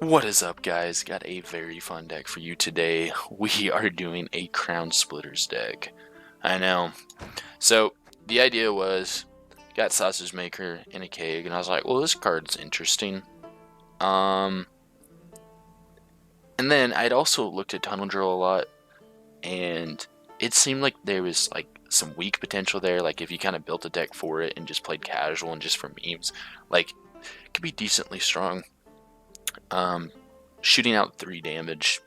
What is up, guys? Got a very fun deck for you today. We are doing a Crownsplitters deck. I know. So, the idea was, got Sausage Maker in a keg, and I was like, well, this card's interesting. And then I'd also looked at Tunnel Drill a lot, and it seemed like there was like some weak potential there. Like if you kind of built a deck for it and just played casual and just for memes, like it could be decently strong. Shooting out 3 damage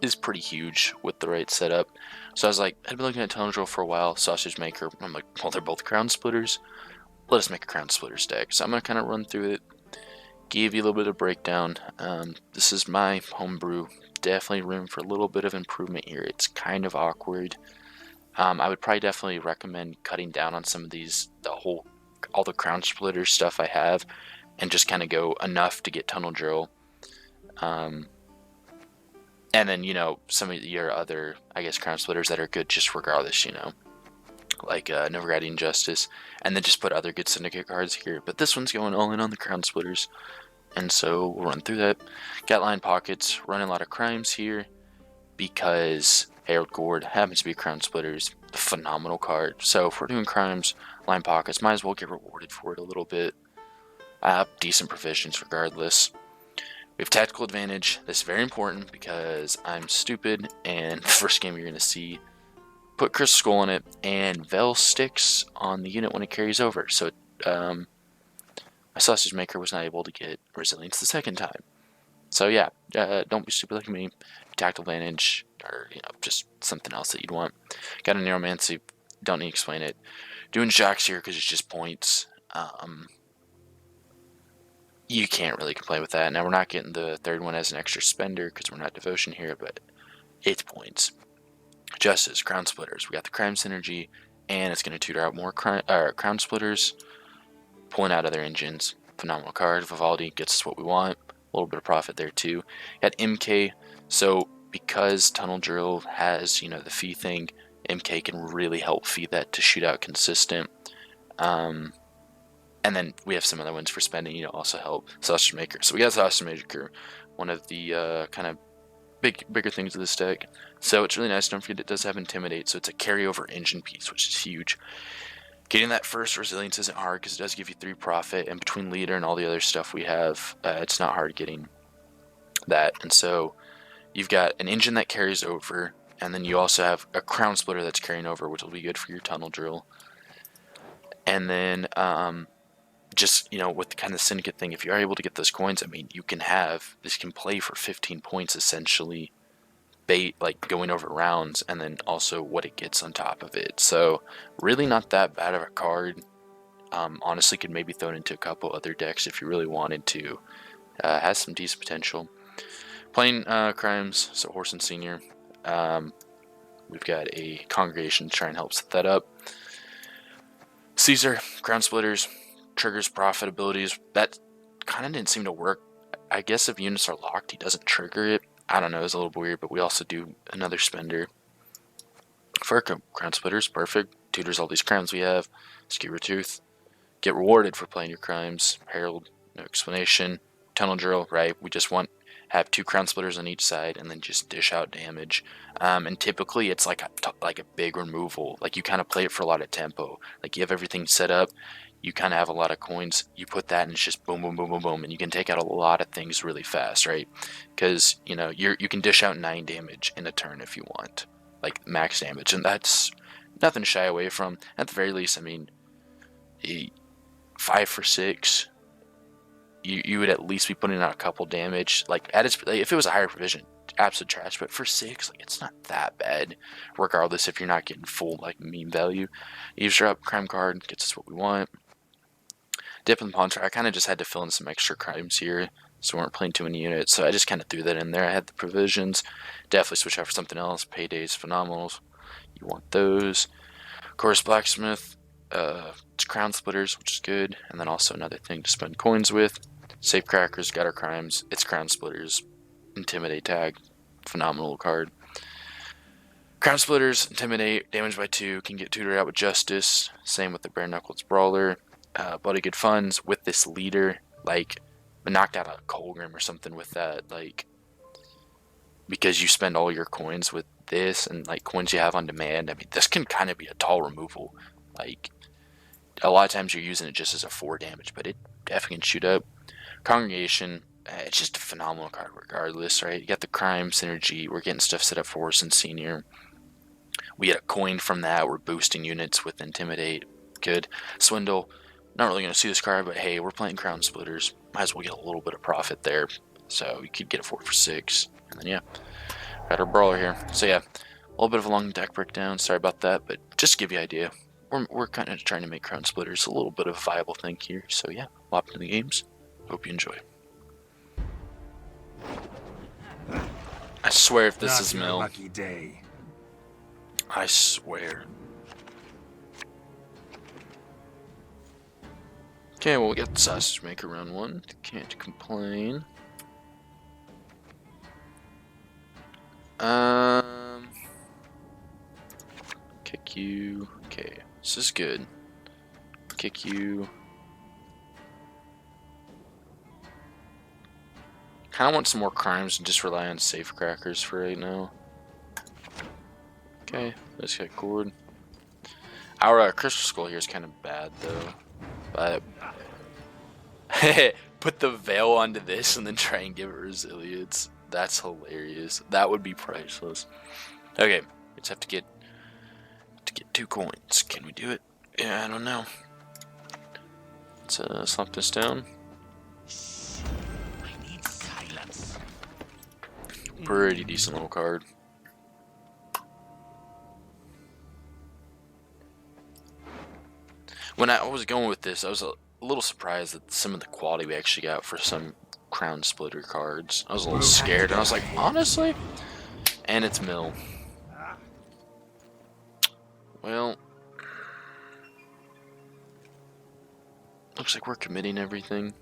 is pretty huge with the right setup. So I was like, I'd been looking at Tunnel Drill for a while, Sausage Maker. I'm like, well, they're both Crownsplitters. Let us make a Crownsplitters deck. So I'm going to kind of run through it, give you a little bit of breakdown. This is my homebrew. Definitely room for a little bit of improvement here. It's kind of awkward. I would probably definitely recommend cutting down on some of these, all the Crownsplitter stuff I have, and just kind of go enough to get Tunnel Drill. And then, some of your other, I guess, Crownsplitters that are good just regardless, like Novigrad Injustice, and then just put other good Syndicate cards here. But this one's going all in on the Crownsplitters, and so we'll run through that. Got line pockets, running a lot of crimes here, because Harold Gord happens to be Crownsplitters, a phenomenal card. So if we're doing crimes, line pockets, might as well get rewarded for it a little bit. Decent provisions regardless. We have tactical advantage. This is very important because I'm stupid, and the first game you're going to see, put Crystal Skull in it, and Vel sticks on the unit when it carries over. So my Sausage Maker was not able to get Resilience the second time. So yeah, don't be stupid like me. Tactical advantage, or just something else that you'd want. Got a Neuromancy, don't need to explain it. Doing shocks here because it's just points. You can't really complain with that. Now, we're not getting the third one as an extra spender because we're not devotion here, but it's points. Justice, Crownsplitters. We got the crime synergy, and it's going to tutor out more Crownsplitters, pulling out other engines. Phenomenal card. Vivaldi gets us what we want. A little bit of profit there, too. Got MK. So, because Tunnel Drill has, the fee thing, MK can really help feed that to shoot out consistent. And then we have some other ones for spending, also help. Sausage Maker. So we got Sausage Maker, one of the kind of bigger things of this deck. So it's really nice. Don't forget it does have Intimidate, so it's a carryover engine piece, which is huge. Getting that first Resilience isn't hard because it does give you 3 profit, and between Leader and all the other stuff we have, it's not hard getting that. And so you've got an engine that carries over, and then you also have a Crownsplitter that's carrying over, which will be good for your Tunnel Drill. And then just, with the kind of Syndicate thing, if you're able to get those coins, you can have, this can play for 15 points essentially, bait, like going over rounds, and then also what it gets on top of it. So really not that bad of a card. Honestly, could maybe throw it into a couple other decks if you really wanted to. Has some decent potential. Playing crimes, so Horse and Senior. We've got a Congregation to try and help set that up. Caesar, Crownsplitters, triggers profit abilities. That kind of didn't seem to work. I guess if units are locked, he doesn't trigger it. I don't know, it's a little weird, but we also do another spender. For Crownsplitters, perfect. Tutors all these crimes we have. Skewer Tooth. Get rewarded for playing your crimes. Herald, no explanation. Tunnel Drill, right? We just have 2 Crownsplitters on each side and then just dish out damage. And typically it's like a big removal. Like you kind of play it for a lot of tempo. Like you have everything set up. You kind of have a lot of coins, you put that and it's just boom, boom, boom, boom, boom, and you can take out a lot of things really fast, right? Because, you can dish out 9 damage in a turn if you want, like max damage, and that's nothing to shy away from. At the very least, 5 for 6, you would at least be putting out a couple damage. Like, if it was a higher provision, absolute trash, but for 6, it's not that bad, regardless if you're not getting full, meme value. Eavesdrop, crime card, gets us what we want. Dip and Pawn. I kind of just had to fill in some extra crimes here, so we weren't playing too many units, so I just kind of threw that in there. I had the provisions. Definitely switch out for something else. Paydays, phenomenals. You want those. Chorus Blacksmith. It's Crownsplitters, which is good, and then also another thing to spend coins with. Safe Crackers, got our crimes. It's Crownsplitters. Intimidate tag. Phenomenal card. Crownsplitters, Intimidate, damage by 2, can get tutored out with Justice. Same with the Bare Knuckles Brawler. Bloody good funds with this Leader. knocked out a Colgrim or something with that, like, because you spend all your coins with this and like coins you have on demand. I mean, this can kind of be a tall removal. Like, a lot of times you're using it just as a 4 damage, but it definitely can shoot up. Congregation, it's just a phenomenal card regardless, right? You got the crime synergy. We're getting stuff set up for us in senior. We get a coin from that. We're boosting units with intimidate. Good. Swindle. Not really going to see this card, but hey, we're playing Crownsplitters. Might as well get a little bit of profit there. So you could get a 4 for 6. And then, yeah, got our brawler here. So, yeah, a little bit of a long deck breakdown. Sorry about that, but just to give you an idea, we're kind of trying to make Crownsplitters a little bit of a viable thing here. So, yeah, hop into the games. Hope you enjoy. I swear if this is Mill. Lucky day. I swear. Okay, well, we got the sausage maker round 1. Can't complain. Kick you. Okay, this is good. Kick you. Kind of want some more crimes and just rely on safe crackers for right now. Okay, let's get Gord. Our Crystal Skull here is kind of bad though, but put the veil onto this and then try and give it resilience. That's hilarious. That would be priceless. Okay, we just have to get 2 coins. Can we do it? Yeah, I don't know. Let's slump this down. I need silence. Pretty decent little card. When I was going with this, I was a little surprised at some of the quality we actually got for some Crownsplitter cards. I was a little scared, and I was like, honestly? And it's Mill. Well, looks like we're committing everything.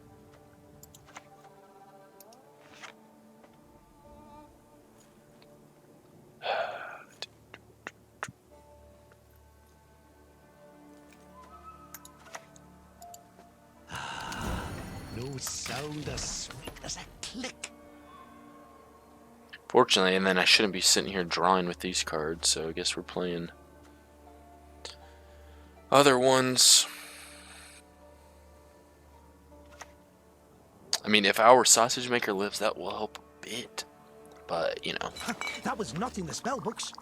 No sound as sweet as a click. Fortunately, and then I shouldn't be sitting here drawing with these cards, so I guess we're playing other ones. I mean, if our sausage maker lives, that will help a bit. But, you know. That was not in the spell books.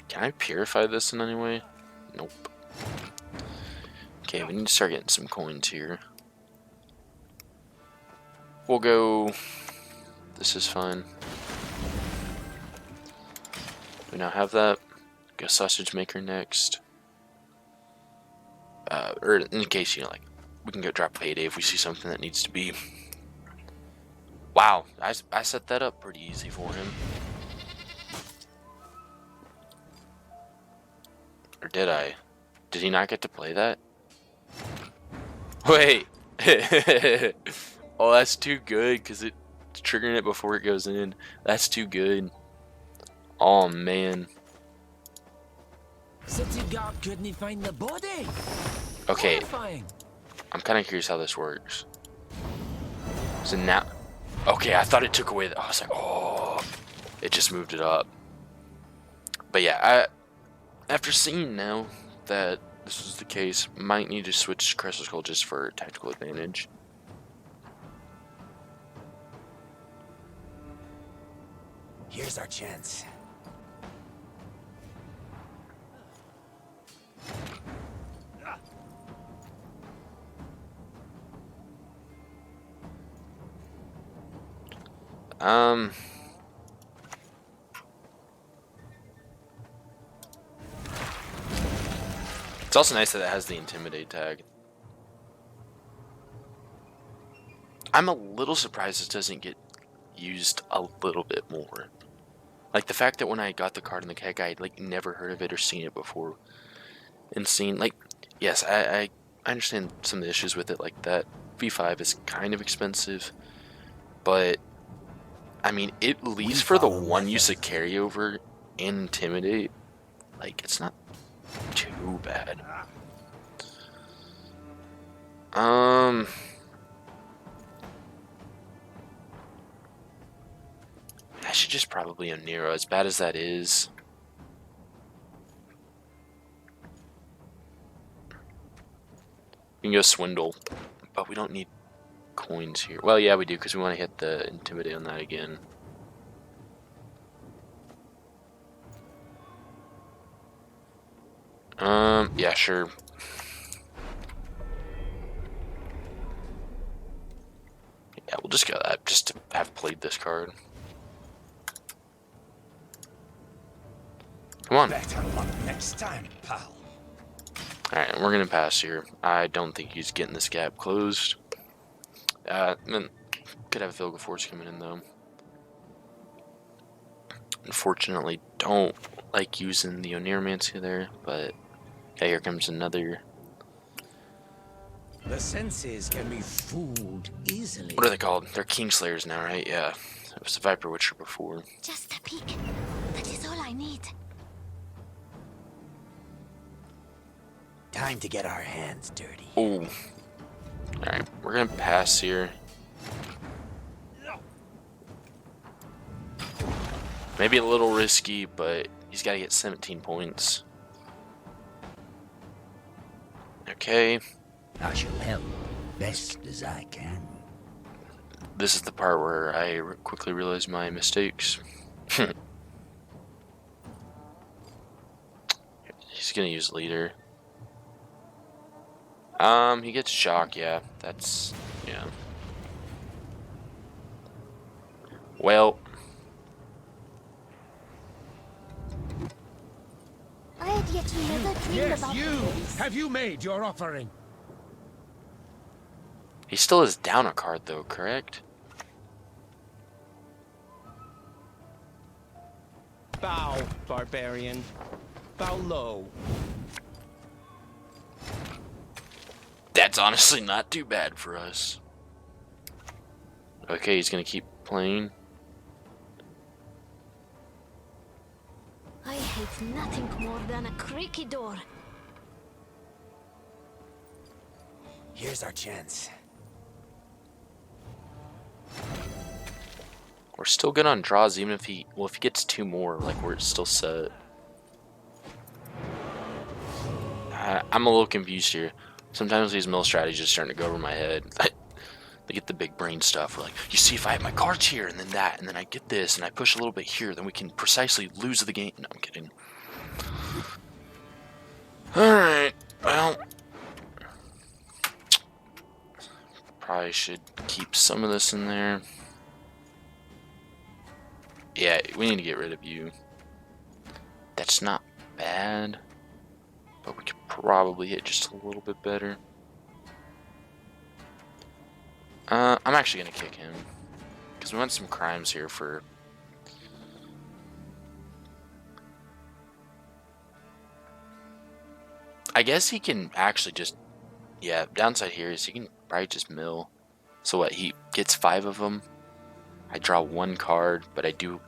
Can I purify this in any way? Nope. Okay, we need to start getting some coins here. We'll go... This is fine. We now have that. Go sausage maker next. Or in case, you know, like, we can go drop payday if we see something that needs to be. Wow, I set that up pretty easy for him. Or did I? Did he not get to play that? Wait! Oh, that's too good, because it's triggering it before it goes in. That's too good. Oh, man. Nilfgaard couldn't find the body. Okay, Horrifying. I'm kind of curious how this works. So now... Okay, I thought it took away the... I was like, oh... It just moved it up. But yeah, after seeing now that this is the case, might need to switch to Crystal Skull just for tactical advantage. Here's our chance. It's also nice that it has the Intimidate tag. I'm a little surprised this doesn't get used a little bit more. Like the fact that when I got the card in the keg, I'd like never heard of it or seen it before. And seen, like, yes, I understand some of the issues with it, like that V5 is kind of expensive, but I mean, at least for the one use of carryover and Intimidate, like, it's not too bad. I should just probably a Nero, as bad as that is. We can go swindle, but we don't need coins here. Well, yeah, we do, because we want to hit the intimidate on that again. Yeah, sure. Yeah, we'll just go that, just to have played this card. Come on. Better luck next time, pal. Alright, we're gonna pass here. I don't think he's getting this gap closed. Then could have a field goal force coming in though. Unfortunately, don't like using the Oneiromancy there, but yeah, here comes another. The senses can be fooled easily. What are they called? They're Kingslayers now, right? Yeah. It was a Viper Witcher before. Just a peek. That is all I need. Time to get our hands dirty. Oh. Alright, we're gonna pass here. Maybe a little risky, but he's got to get 17 points. Okay. I shall help best as I can. This is the part where I quickly realize my mistakes. He's gonna use leader. He gets shock, yeah. That's, yeah. Well. I had yet never dreamed Yes, about you! this. Have you made your offering? He still is down a card though, correct? Bow, barbarian. Bow low. That's honestly not too bad for us. Okay, he's gonna keep playing. I hate nothing more than a creaky door. Here's our chance. We're still good on draws, even if he, well, if he gets two more, like, we're still set. I'm a little confused here. Sometimes these mill strategies are starting to go over my head. They get the big brain stuff. We're like, you see, if I have my cards here, and then that, and then I get this, and I push a little bit here, then we can precisely lose the game. No, I'm kidding. Alright, well. Probably should keep some of this in there. Yeah, we need to get rid of you. That's not bad. But we could probably hit just a little bit better. I'm actually going to kick him. Because we want some crimes here for... I guess he can actually just... Yeah, downside here is he can probably just mill. So what, he gets 5 of them. I draw 1 card, but I do...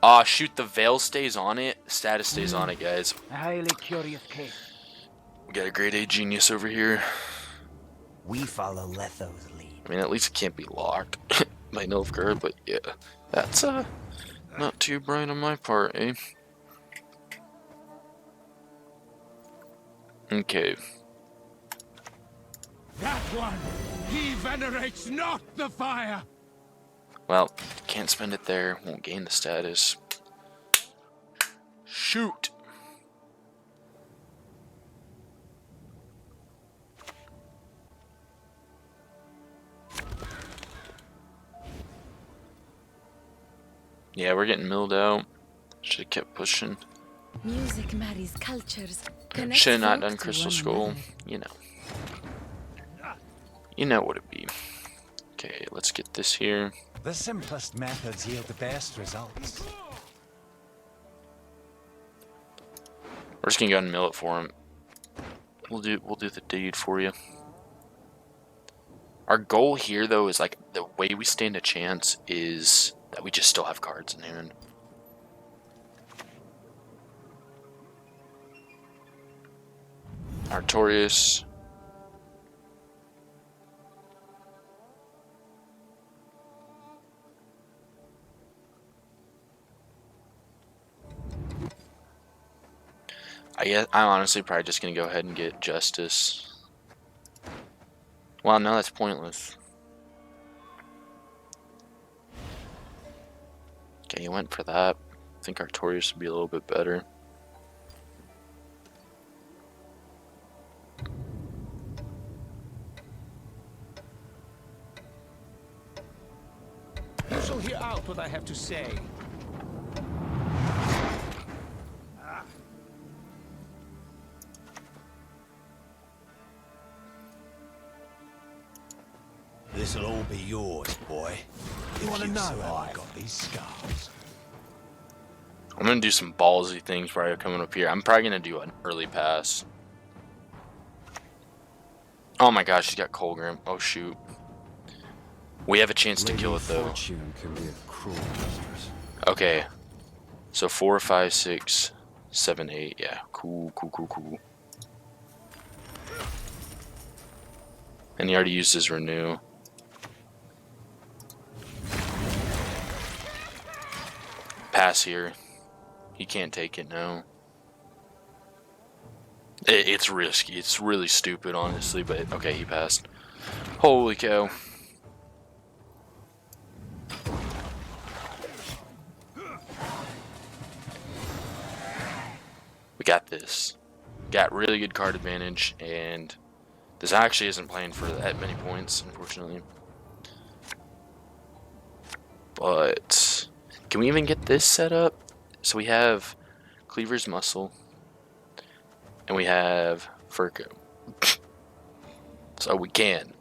Ah, shoot, the veil stays on it. The status stays on it, guys. A highly curious case. We got a grade A genius over here. We follow Letho's lead. I mean, at least it can't be locked by Nilfgaard, but yeah. That's, not too bright on my part, eh? Okay. That one! He venerates not the fire! Well, can't spend it there. Won't gain the status. Shoot! Yeah, we're getting milled out. Should have kept pushing. Music marries cultures. Should have not done Crystal Skull. You know. You know what it'd be. Okay, let's get this here. The simplest methods yield the best results. We're just gonna go ahead and mill it for him. We'll do the deed for you. Our goal here, though, is like the way we stand a chance is that we just still have cards in hand. Artorias. I'm honestly probably just gonna go ahead and get Justice. Well, no, that's pointless. Okay, you went for that. I think Artorias would be a little bit better. You shall hear out what I have to say. This'll all be yours, boy. You want to know how I survive. got these scars? I'm gonna do some ballsy things prior to coming up here. I'm probably gonna do an early pass. Oh my gosh, he's got Colgrim. Oh shoot. We have a chance to kill it though. Fortune can be a cruel mistress. Okay. So 4, 5, 6, 7, 8. Yeah. Cool. And he already used his renew. Pass here. He can't take it now. It's risky. It's really stupid, honestly. But okay, he passed. Holy cow. We got this. Got really good card advantage, and this actually isn't playing for that many points, unfortunately. But can we even get this set up? So we have Cleaver's Muscle, and we have Furco. So we can.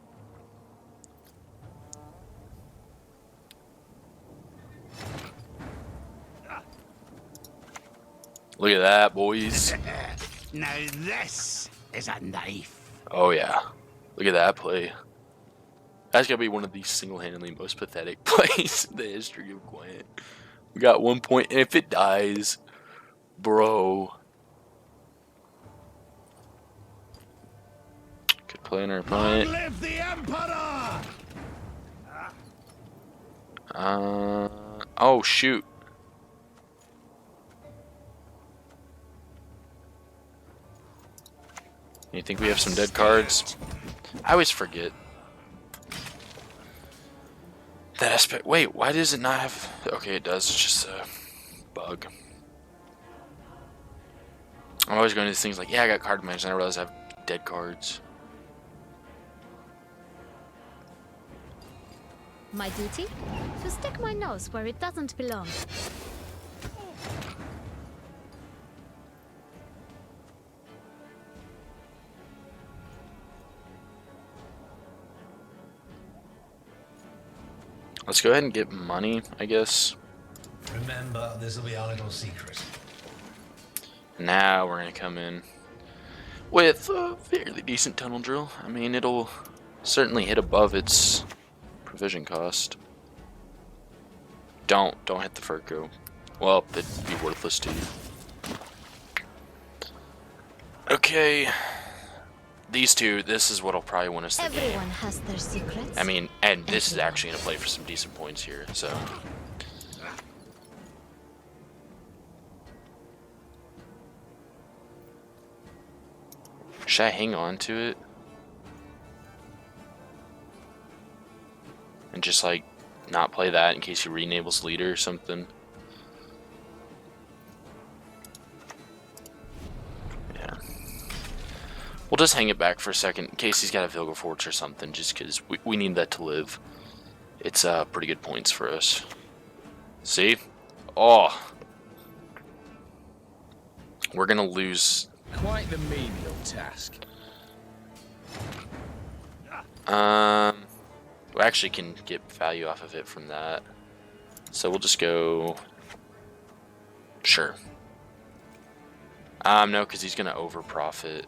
Look at that, boys. Now this is a knife. Oh yeah. Look at that play. That's gotta be one of the single-handedly most pathetic plays in the history of Gwent. We got 1 point, and if it dies, bro. Good play on our opponent. Live the Emperor! Oh shoot. You think we have some dead cards? I always forget that aspect. Wait, why does it not have... Okay, it does. It's just a bug. I'm always going to these things like, yeah, I got card management. I realize I have dead cards. My duty? To stick my nose where it doesn't belong. Let's go ahead and get money, I guess. Remember, this will be our little secret. Now we're going to come in with a fairly decent tunnel drill. I mean, it'll certainly hit above its provision cost. Don't hit the Furco. Well, it'd be worthless to you. Okay. These two, this is what'll probably win us the game. Everyone has their secrets. I mean, and this is actually going to play for some decent points here, so... Should I hang on to it? And just, like, not play that in case he re-enables leader or something? Yeah. We'll just hang it back for a second in case he's got a Vilgefortz or something, just because we need that to live. It's pretty good points for us. See? Oh! We're gonna lose. Quite the menial task. We actually can get value off of it from that. So we'll just go... Sure. No, because he's gonna over-profit.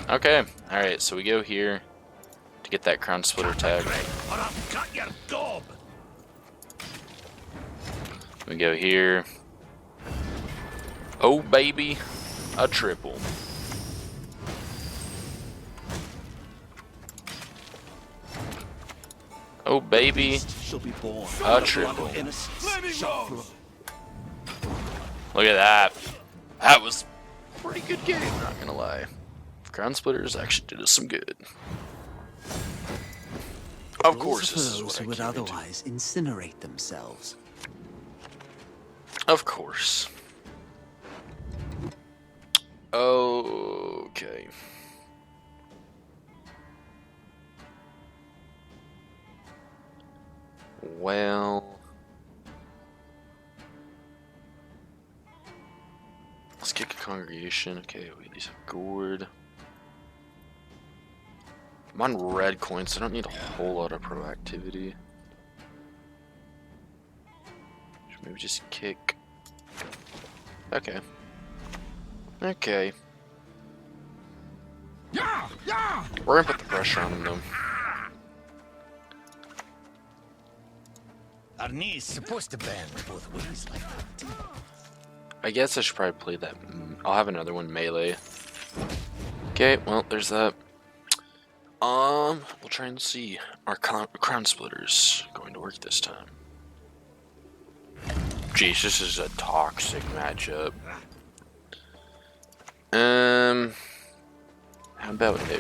Okay. Alright, so we go here to get that Crownsplitter tag. Or I've got your gob. We go here. Oh, baby. A triple. Oh, baby. Shall be born. A triple. Innocence shall flow. Look at that. That was a pretty good game, not gonna lie. Crownsplitters actually did us some good. Of course, this is those what who I would came into. otherwise incinerate themselves. Of course. Okay. Well, let's kick a congregation. Okay, we at least have Gord. I'm on red coins, so I don't need a whole lot of proactivity. Should maybe just kick. Okay. Okay. We're gonna put the pressure on him though. Our knees supposed to bend both ways like that. I guess I should probably play that. I'll have another one melee. Okay, well, there's that. We'll try and see our Crownsplitters going to work this time. Jeez, this is a toxic matchup. How about no?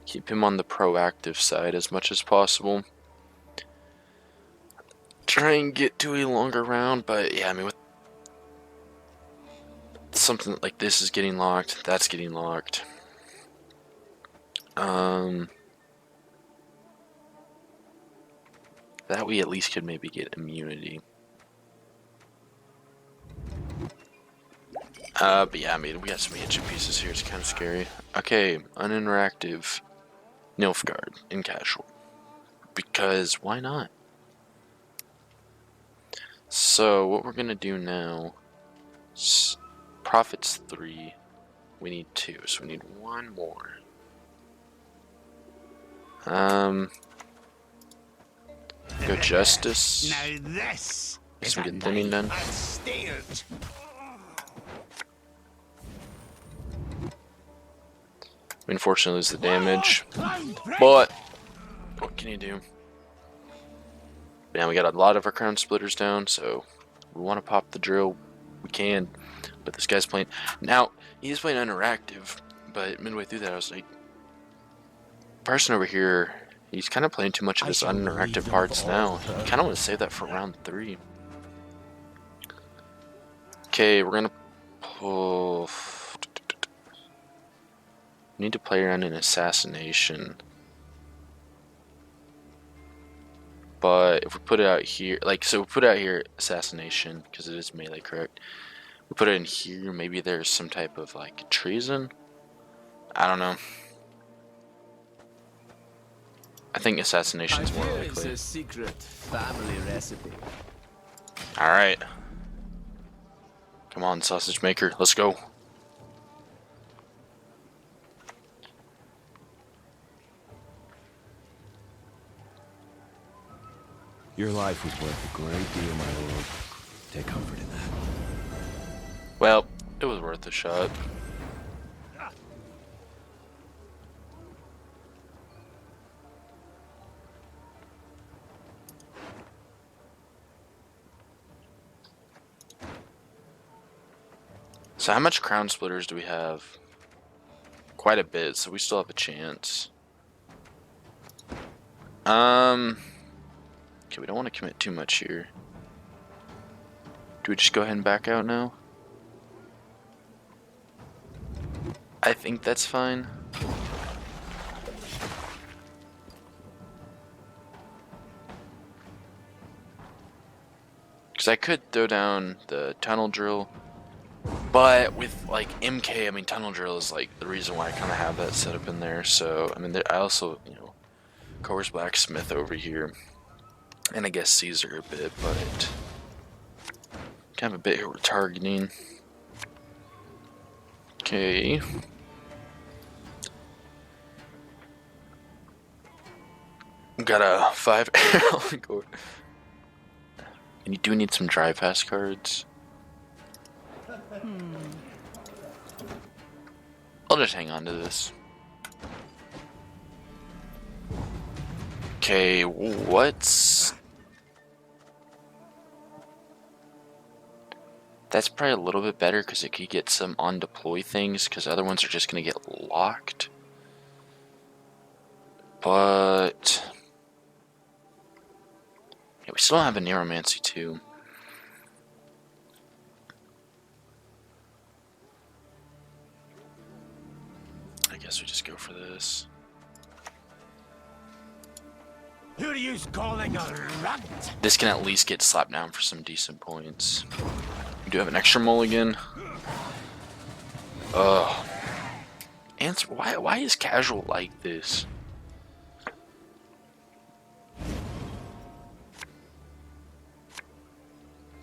Keep him on the proactive side as much as possible. Try and get to a longer round, but yeah, I mean, with something like this is getting locked, that's getting locked. That we at least could maybe get immunity. But yeah, I mean, we got some ancient pieces here, it's kind of scary. Okay, uninteractive Nilfgaard in casual. Because why not? So, what we're gonna do now is Profits 3. We need 2, so we need 1 more. Go Justice. Now this Get is some a good thinning done. knife steered. We unfortunately lose the damage. But what can you do? Yeah, we got a lot of our Crownsplitters down, so we want to pop the drill. We can. But this guy's playing. Now, he is playing interactive, but midway through that I was like, person over here, he's kind of playing too much of his uninteractive parts now. I kind of want to save that for round 3. Okay, we're going to pull... Need to play around an assassination. But if we put it out here, so we put it out here, assassination, because it is melee, correct? We put it in here, maybe there's some type of, treason? I don't know. I think assassination's more likely. It's a secret family recipe. Alright. Come on, sausage maker, let's go. Your life was worth a great deal, my lord. Take comfort in that. Well, it was worth a shot. So how much Crownsplitters do we have? Quite a bit, so we still have a chance. Okay, we don't want to commit too much here. Do we just go ahead and back out now? I think that's fine. Because I could throw down the tunnel drill. But with MK, I mean, tunnel drill is the reason why I kind of have that set up in there. So, I mean, I also, Coerce Blacksmith over here. And I guess Caesar a bit, but kind of a bit here we're targeting. Okay. Got a 5 arrow Gord. And you do need some dry pass cards. I'll just hang on to this. Okay, what's... That's probably a little bit better because it could get some on-deploy things, because other ones are just going to get locked. But... yeah, we still have a Neuromancy too. I guess we just go for this. Who are you calling a runt? This can at least get slapped down for some decent points. We do have an extra mulligan. Ugh. Answer, why is casual like this?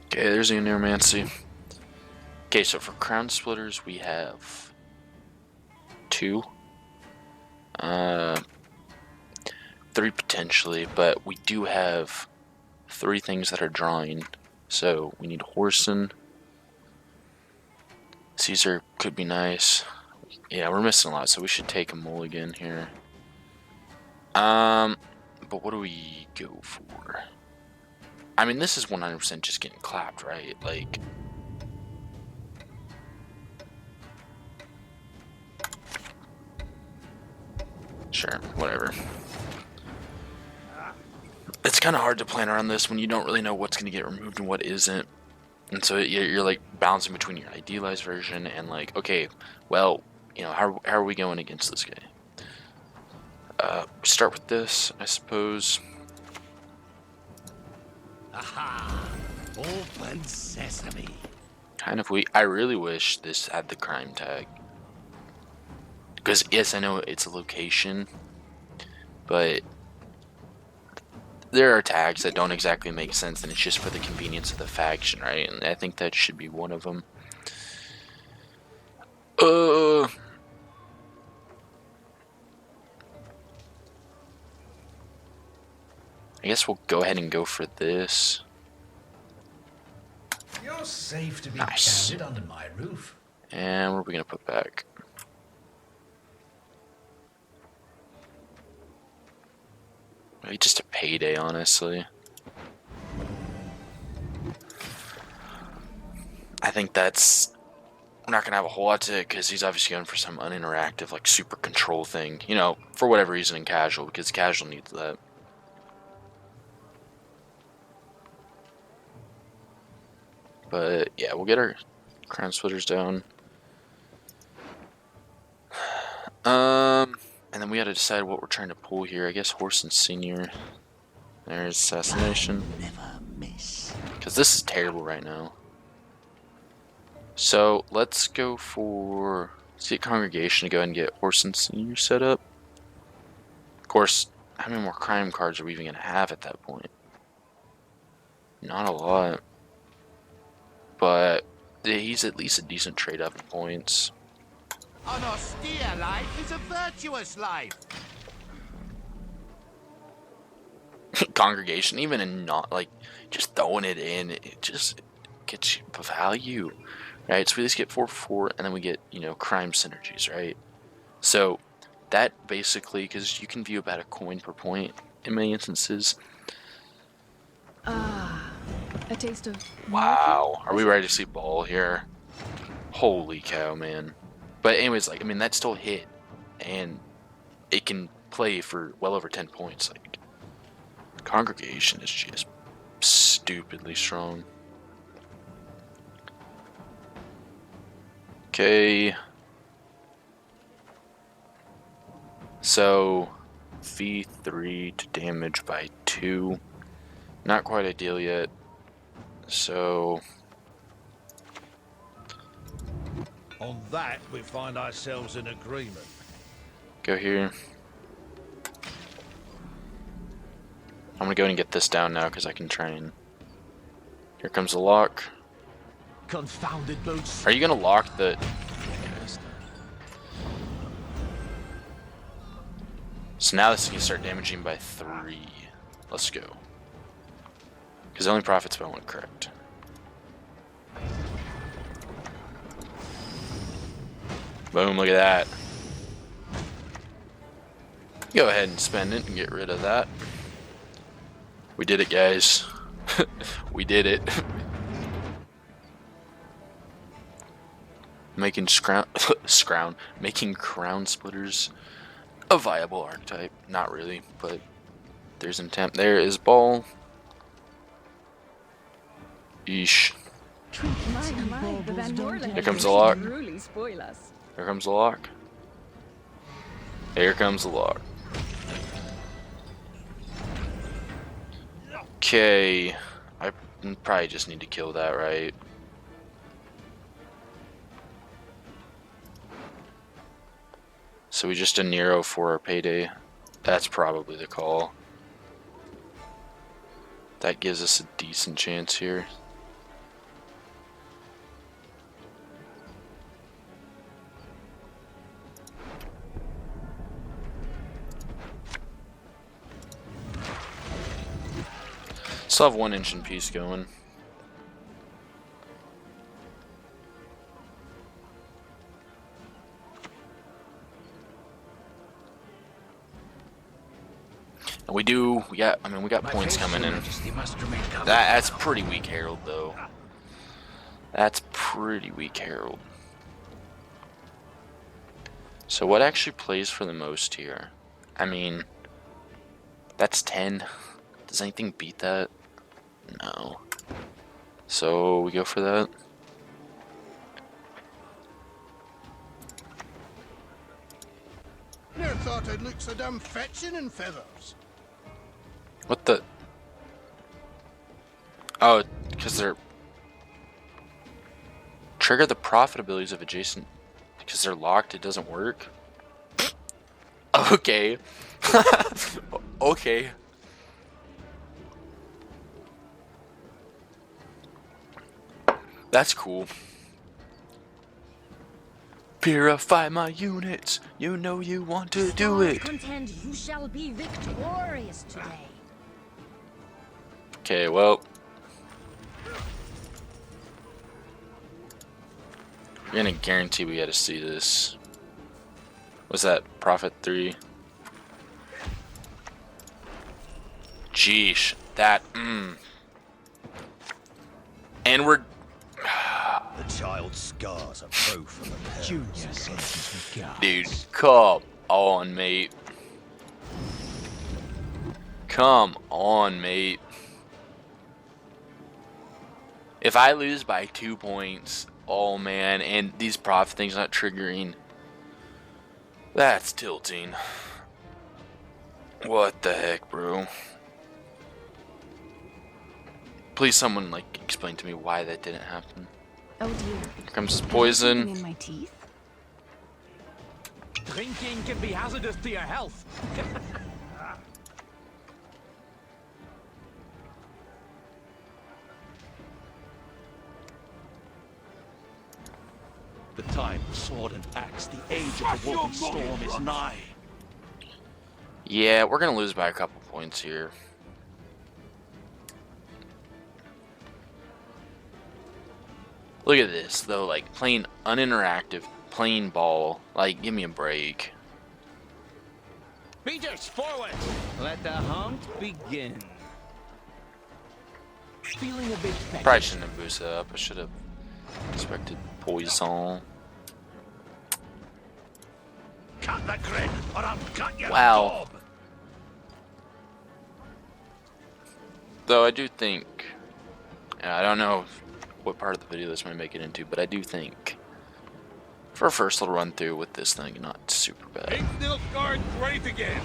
Okay, there's the Neuromancy. Okay, so for Crownsplitters we have 2. 3 potentially, but we do have 3 things that are drawing. So we need Horson. Caesar could be nice. Yeah, we're missing a lot, so we should take a mulligan here. But what do we go for? I mean, this is 100% just getting clapped, right? Like... sure, whatever. It's kind of hard to plan around this when you don't really know what's going to get removed and what isn't. And so you're like bouncing between your idealized version and like, okay, well, you know, how are we going against this guy? Start with this, I suppose. Aha! Open sesame. Kind of I really wish this had the crime tag. Because, yes, I know it's a location, but there are tags that don't exactly make sense, and it's just for the convenience of the faction, right? And I think that should be one of them. I guess we'll go ahead and go for this. You're safe to be Nice. counted under my roof. And what are we going to put back? Maybe just a payday, honestly. I think that's... we're not going to have a whole lot to it, because he's obviously going for some uninteractive, like, super control thing. You know, for whatever reason in casual, because casual needs that. But, yeah, we'll get our Crownsplitters down. And then we got to decide what we're trying to pull here. I guess Horse and Senior. There's Assassination. Never miss. Because this is terrible right now. So, let's go for... let's get Congregation to go ahead and get Horse and Senior set up. Of course, how many more crime cards are we even going to have at that point? Not a lot. But he's at least a decent trade up in points. An austere life is a virtuous life. Congregation, even in not like just throwing it in, it just gets you value, right? So we just get 4 for 4, and then we get, you know, crime synergies, right? So that basically, because you can view about a coin per point in many instances. A taste of... Wow, are we ready to see ball here? Holy cow, man. But anyways, like, I mean, that still hit, and it can play for well over 10 points. Like, Congregation is just stupidly strong. Okay. So, V3 to damage by 2. Not quite ideal yet. So... On that, we find ourselves in agreement. go here. I'm gonna go and get this down now because I can try and... Here comes the lock. Confounded boots. Are you gonna lock the... So now this can start damaging by 3. Let's go. Because it only profits by 1 correct. Boom, look at that. Go ahead and spend it and get rid of that. We did it, guys. We did it. Making making Crownsplitters a viable archetype. Not really, but there's intent. There is ball. Eesh. Here comes the lock. Here comes the lock. Here comes the lock. Okay. I probably just need to kill that, right? So we just a Nero for our payday. That's probably the call. That gives us a decent chance here. Still have 1 inch and piece going. And we got points coming in. That's pretty weak Herald though. That's pretty weak Herald. So what actually plays for the most here? I mean, that's 10. Does anything beat that? No. So we go for that. Never thought I'd look so damn fetching in feathers. What the? Oh, because they're trigger the profitabilities of adjacent. Because they're locked, it doesn't work. Okay. Okay. That's cool. Purify my units. You know you want to do it. Contend you shall be victorious today. Okay, well. We're gonna guarantee we gotta see this. What's that? Profit 3. Jeesh. That, And we're... The child's scars are proof of a parent's. Dude, come on, mate. Come on, mate. If I lose by 2 points, oh man, and these profit things not triggering, that's tilting. What the heck, bro? Please, someone like explain to me why that didn't happen. Oh dear. Here comes this poison. In my teeth? Drinking can be hazardous to your health. The time of sword and axe, the age of the wolven storm is nigh. Yeah, we're gonna lose by a couple points here. Look at this, though, like, plain uninteractive, plain ball. Like, give me a break. Beaters, forward! Let the hunt begin. Feeling a bit better. Probably shouldn't have boosted up. I should have expected poison. Cut the grid, or I'll cut your Wow. gob. Though I do think, and I don't know what part of the video this might make it into, but I do think for a first little run through with this thing, not super bad. Ain't Nilfgaard great again?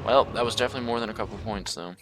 Well, that was definitely more than a couple points though.